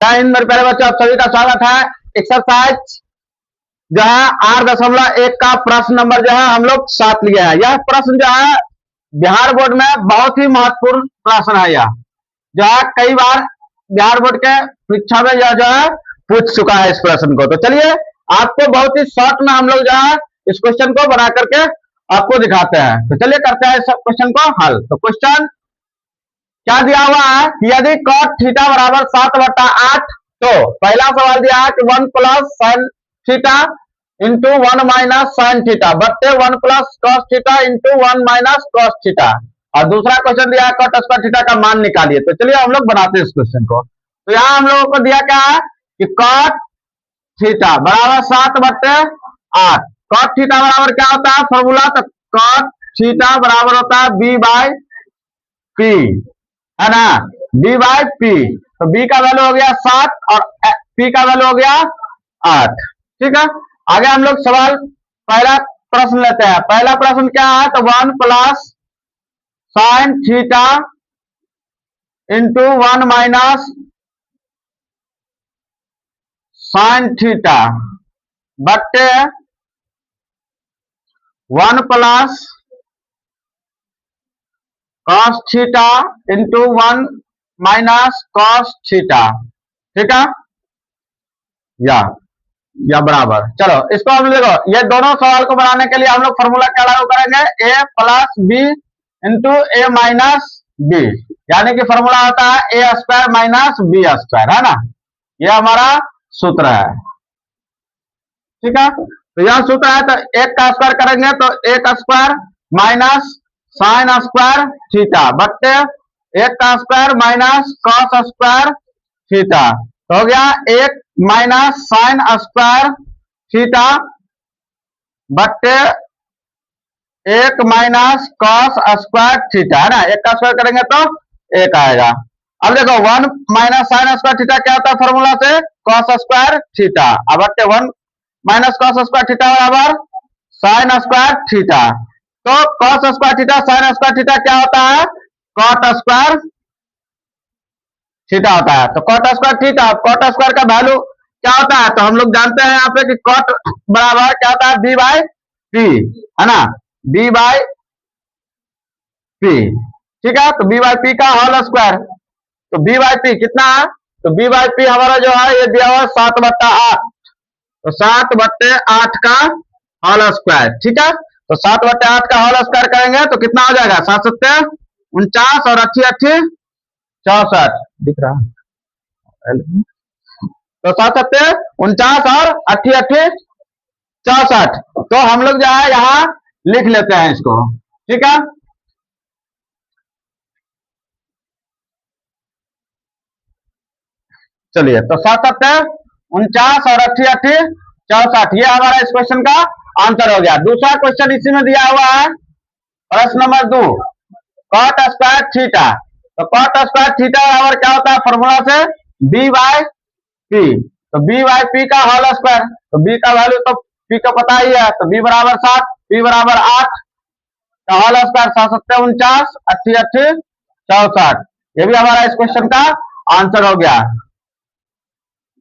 जय हिंद मेरे प्यारे बच्चों, आप सभी का स्वागत है। एक्सरसाइज जो है 8.1 का प्रश्न नंबर जो है हम लोग 7 लिए हैं। यह प्रश्न जो है बिहार बोर्ड में बहुत ही महत्वपूर्ण प्रश्न है। यह जो है कई बार बिहार बोर्ड के परीक्षा में यह जो है पूछ चुका है इस प्रश्न को। तो चलिए आपको बहुत ही शॉर्ट में हम लोग जो है इस क्वेश्चन को बना करके आपको दिखाते हैं। तो चलिए करते हैं इस क्वेश्चन को हल। तो क्वेश्चन क्या दिया हुआ है कि यदि cot थीटा बराबर 7/8, तो पहला सवाल दिया है कि 1 plus sine theta into 1 minus sine theta बट्टे 1 plus cos theta into 1 minus cos theta. और दूसरा क्वेश्चन दिया है cot स्क्वायर थीटा का मान निकालिए। तो चलिए हम लोग बनाते हैं इस क्वेश्चन को। तो यहाँ हम लोगों को दिया क्या है कि cot थीटा बराबर 7/8। cot थीटा बराबर क्या होता है फॉर्मूला? तो cot थीटा बराबर होता है b बाई पी, है ना, b बाई पी। तो b का वैल्यू हो गया 7 और p का वैल्यू हो गया 8। ठीक है, आगे हम लोग सवाल पहला प्रश्न लेते हैं। पहला प्रश्न क्या है? तो 1 plus sine theta into 1 minus sine theta बट्टे 1 plus cos theta into 1 minus cos theta. ठीक है, या बराबर। चलो इसको हम देखो, ये दोनों सवाल को बनाने के लिए हम लोग फॉर्मूला क्या लागू करेंगे? a plus B into A minus B, यानी कि फॉर्मूला होता है A square minus B square, है ना। ये हमारा सूत्र है। ठीक है, तो यह सूत्र है। तो एक का स्क्वायर करेंगे तो एक square minus sign square theta बट्टे एक का square minus cos square theta. तो हो गया 1 माइनस साइन स्क्वायर थीटा बट्टे 1 माइनस कॉस स्क्वायर थीटा, है ना। एक का स्क्वायर करेंगे तो 1 आएगा। अब देखो 1 माइनस साइन स्क्वायर थीटा क्या होता है फॉर्मूला से? Cos square theta. अब बट्टे 1 माइनस कॉस स्क्वायर थीटा बराबर साइन स्क्वायर थीटा। तो cos square theta sine square theta क्या होता है? कॉट स्क्वायर थीटा होता है। तो cot square theta, cot square का वैल्यू क्या होता है? तो हम लोग जानते हैं यहाँ पे कि कॉट बराबर क्या होता है? बी बाई पी, है ना, बी बाई पी। ठीक है, तो बी बाई पी का होल स्क्वायर। तो बी बाई पी कितना है? तो बी बाई पी हमारा जो है ये दिया हुआ है 7/8। तो 7/8 का होल स्क्वायर। ठीक है, तो 7/8 का होल स्क्वायर करेंगे तो कितना हो जाएगा? 7 7 49 और 8 8 64 दिख रहा है। तो 7 7 49 और 8 8 64। तो हम लोग जो है यहाँ लिख लेते हैं इसको। ठीक है, चलिए तो 7 7 49 और 8 8 64, ये हमारा इस क्वेश्चन का आंसर हो गया। दूसरा क्वेश्चन इसी में दिया हुआ है, प्रश्न नंबर 2, कॉट स्क्वायर थीटा। तो कॉट स्क्वायर थीटा बराबर क्या होता है फॉर्मूला से? B by P. तो बी बाई पी का होल स्क्वायर। तो बी का वैल्यू तो पी का पता ही है, तो बी बराबर 7, पी बराबर 8 का होल स्क्वायर 7 7 49 8 8 64। ये भी हमारा इस क्वेश्चन का आंसर हो गया।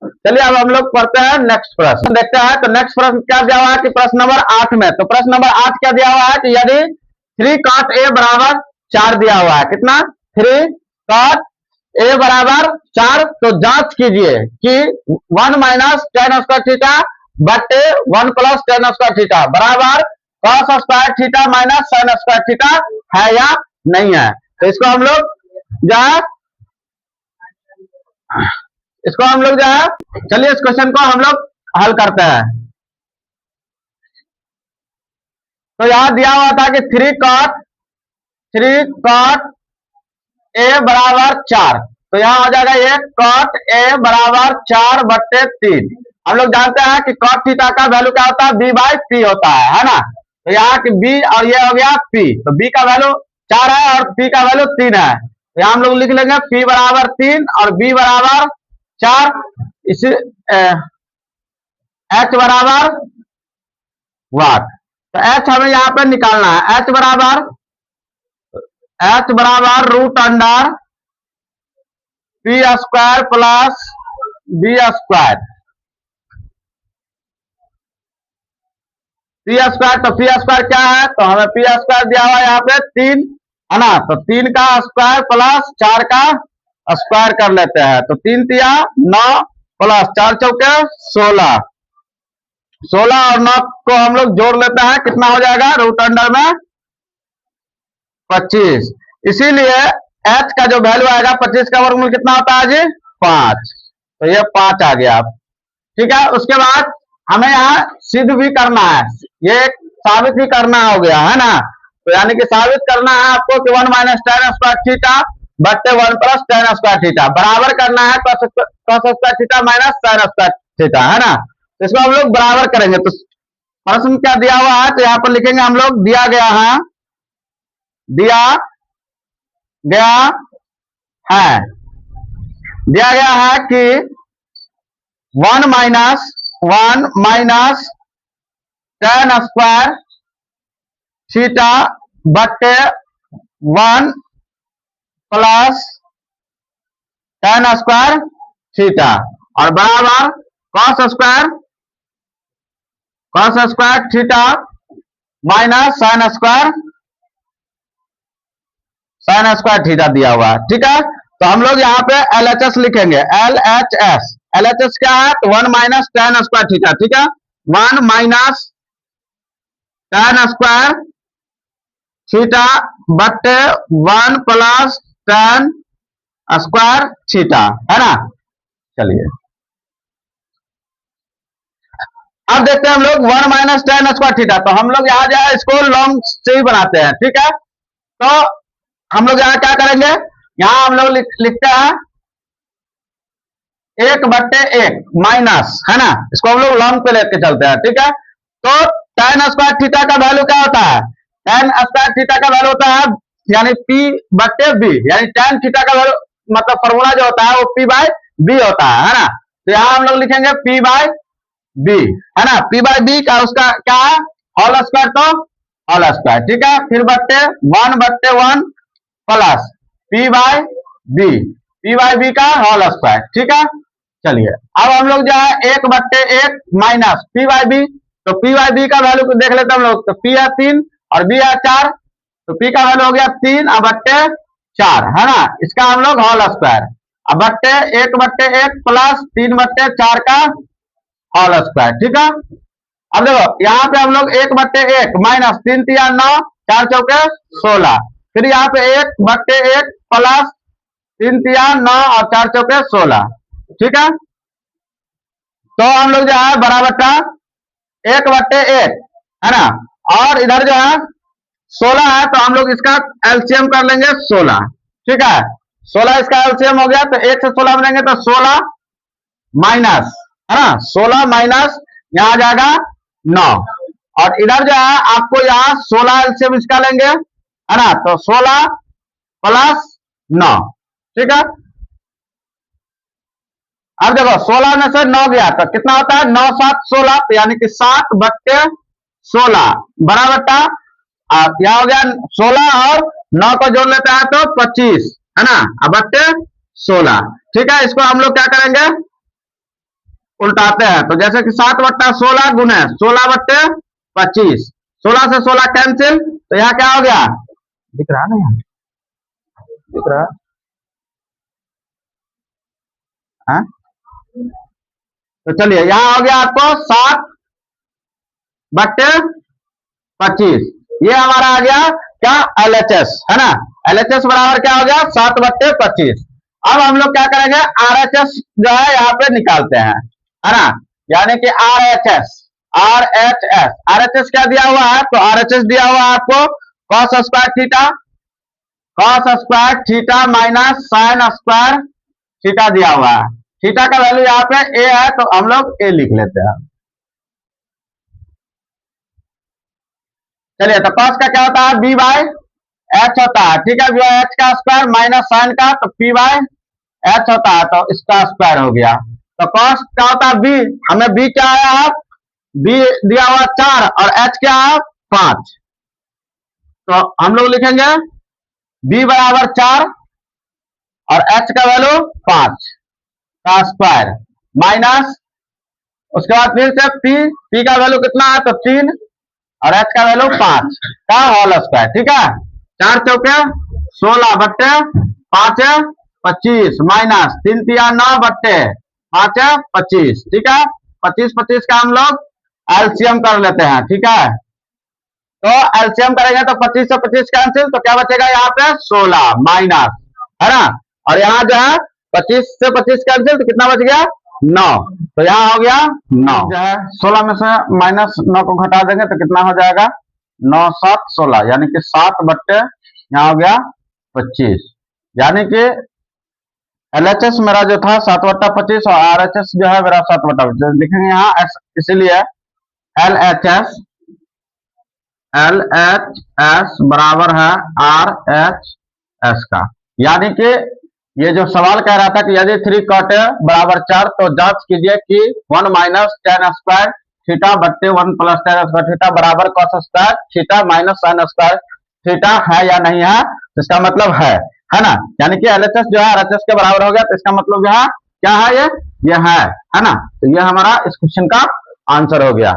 चलिए अब हम लोग पढ़ते हैं नेक्स्ट प्रश्न, देखते हैं। तो नेक्स्ट प्रश्न क्या दिया हुआ है कि प्रश्न नंबर 8 में, तो प्रश्न नंबर 8 क्या दिया हुआ है कि यदि 3 cot a बराबर 4 दिया हुआ है। कितना? 3 cot a बराबर 4। तो जांच कीजिए कि 1 माइनस tan स्क्वायर थीटा बट्टे 1 प्लस tan स्क्वायर थीटा बराबर cos square theta minus sin square theta है या नहीं है। तो इसको हम लोग जो है चलिए इस क्वेश्चन को हम लोग हल करते हैं। तो यहां दिया हुआ था कि 3 cot a बराबर 4। तो यहां हो जाएगा ये cot a बराबर 4 बट्टे 3। हम लोग जानते हैं कि cot थीटा का वैल्यू क्या होता है? b बाई पी होता है ना। तो यहाँ की b और ये हो गया p। तो b का वैल्यू 4 है और p का वैल्यू 3 है। तो यहाँ हम लोग लिख लेंगे p बराबर 3 और b बराबर 4। इसी h बराबर वाट। तो h हमें यहाँ पे निकालना है। h बराबर root under P square plus B square, P square, तो पी स्क्वायर क्या है, तो हमें पी स्क्वायर दिया हुआ है यहाँ पे 3 है ना, तो 3 का स्क्वायर प्लस 4 का स्क्वायर कर लेते हैं, तो 3 तिया 9 प्लस 4 चौके 16, 16 और 9 को हम लोग जोड़ लेते हैं, कितना हो जाएगा, रूट अंडर में 25। इसीलिए h का जो वैल्यू आएगा 25 का वर्गमूल कितना होता है जी, 5, तो ये 5 आ गया। ठीक है, उसके बाद हमें यहाँ सिद्ध भी करना है, ये साबित भी करना हो गया है ना, तो यानी कि साबित करना है आपको कि 1 माइनस tan स्क्वायर थीटा बट्टे 1 प्लस tan स्क्वायर थीटा बराबर करना है cos square theta minus sin square theta, है ना, तो इसको हम लोग बराबर करेंगे। तो प्रश्न क्या दिया हुआ है, तो यहाँ पर लिखेंगे हम लोग, दिया गया है कि 1 माइनस tan स्क्वायर थीटा बट्टे 1 प्लस tan स्क्वायर थीटा और बराबर cos square theta minus sin square theta दिया हुआ है। ठीक है, तो हम लोग यहाँ पे LHS लिखेंगे, LHS क्या है, तो 1 माइनस tan स्क्वायर थीटा, ठीक है, 1 माइनस tan स्क्वायर थीटा बट्टे 1 प्लस tan स्क्वायर थीटा, है ना। चलिए अब देखते हैं हम लोग 1 माइनस tan स्क्वायर थीटा, तो हम लोग यहाँ जो है इसको लॉन्ग से ही बनाते हैं। ठीक है, तो हम लोग यहाँ क्या करेंगे, यहाँ हम लोग लिखते हैं 1/1 माइनस, है ना, इसको हम लोग लॉन्ग पे लेके चलते हैं। ठीक है, तो tan स्क्वायर थीटा का वैल्यू क्या होता है, tan स्क्वायर थीटा का वैल्यू होता है यानी P/B, यानी tan थीटा का वैल्यू मतलब फॉर्मूला जो होता है वो P/B होता है ना, तो यहाँ हम लोग लिखेंगे P/B, है ना, P/B का उसका क्या है, होल स्क्वायर, तो होल स्क्वायर। ठीक है, फिर बट्टे 1/1 प्लस P/B का होल स्क्वायर। ठीक है, चलिए अब हम लोग जो है 1/1 माइनस P/B, तो P/B का वैल्यू देख लेते हैं हम लोग, तो P है 3 और B है 4, तो P का वैल्यू हो गया 3/4, है ना, इसका हम लोग होल स्क्वायर, अब बट्टे 1/1 प्लस 3/4 का होल स्क्वायर। ठीक है, अब देखो यहाँ पे हम लोग 1/1 माइनस 3 तिया 9, 4 चौके 16, फिर यहाँ पे 1/1 प्लस 3 तिया 9 और 4 चौके 16। ठीक है, तो हम लोग जो है बराबर का 1/1 है ना, और इधर जो है 16 है, तो हम लोग इसका एलसीएम कर लेंगे 16। ठीक है, 16 इसका एलसीएम हो गया, तो 1 से 16 बनेंगे तो 16 माइनस, है ना, 16 माइनस यहाँ आ जाएगा 9, और इधर जो है आपको यहाँ 16 एलसीएम इसका लेंगे, है ना, तो 16 प्लस 9। ठीक है, अब देखो 16 में से 9 गया तो कितना होता है, 9 7 16, तो यानी कि 7/16 बराबर यहाँ हो गया 16 और 9 को जोड़ लेते हैं तो 25, है ना, अब बट्टे 16। ठीक है, इसको हम लोग क्या करेंगे, उल्टाते हैं, तो जैसे कि 7/16 गुने 16/25, 16 से 16 कैंसिल, तो यहाँ क्या हो गया, दिख रहा है ना, यहाँ दिख रहा है, तो चलिए यहाँ हो गया आपको 7/25, ये हमारा आ गया क्या, LHS, है ना, LHS बराबर क्या हो गया 7/25। अब हम लोग क्या करेंगे, RHS जो है यहाँ पे निकालते हैं, है ना, यानी कि RHS क्या दिया हुआ है, तो RHS दिया हुआ है आपको cos square theta minus sin square theta दिया हुआ है। थीटा का वैल्यू यहाँ पे A है, तो हम लोग A लिख लेते हैं। चलिए, तो cos का क्या होता है, B/H होता है। ठीक है, H का स्क्वायर माइनस sin का, तो P/H होता है, तो इसका स्क्वायर हो गया। तो cos क्या होता है, B, हमें B क्या आया है, B दिया हुआ 4 और H क्या है 5, तो हम लोग लिखेंगे B बराबर 4 और H का वैल्यू 5 का स्क्वायर, माइनस, उसके बाद फिर से पी का वैल्यू कितना है तो 3 और एच का वैल्यू 5 का होल स्क्वायर। ठीक है, 4 चौके 16 बट्टे 5 25 माइनस 3 तिया 9 बट्टे 5 25। ठीक है, 25 25 का हम लोग एलसीएम कर लेते हैं। ठीक है, तो एलसीएम करेंगे तो 25 से 25 कैंसिल, तो क्या बचेगा यहाँ पे 16 माइनस, है ना, और यहाँ जो है 25 से 25 कैंसिल तो कितना बच गया 9, तो यहाँ हो गया 9 जो है 16 में से माइनस 9 को घटा देंगे तो कितना हो जाएगा 9 7 16, यानी कि 7 बट्टे यहाँ हो गया 25, यानी कि एलएचएस मेरा जो था 7/25 और आरएचएस जो है मेरा 7/25 लिखेंगे यहाँ, इसीलिए एल एच एस बराबर है आर एच एस का। यानी कि ये जो सवाल कह रहा था कि यदि 3 cot बराबर 4 तो जांच कीजिए कि 1 माइनस टेन स्क्वायर थीटा बट्टे 1 प्लस टेन स्क्वायर थीटा बराबर cos square theta minus sign square theta है या नहीं है, तो इसका मतलब है ना, यानी कि एलएचएस जो है आरएचएस के बराबर हो गया, तो इसका मतलब जो है क्या है, ये है ना, तो ये हमारा इस क्वेश्चन का आंसर हो गया।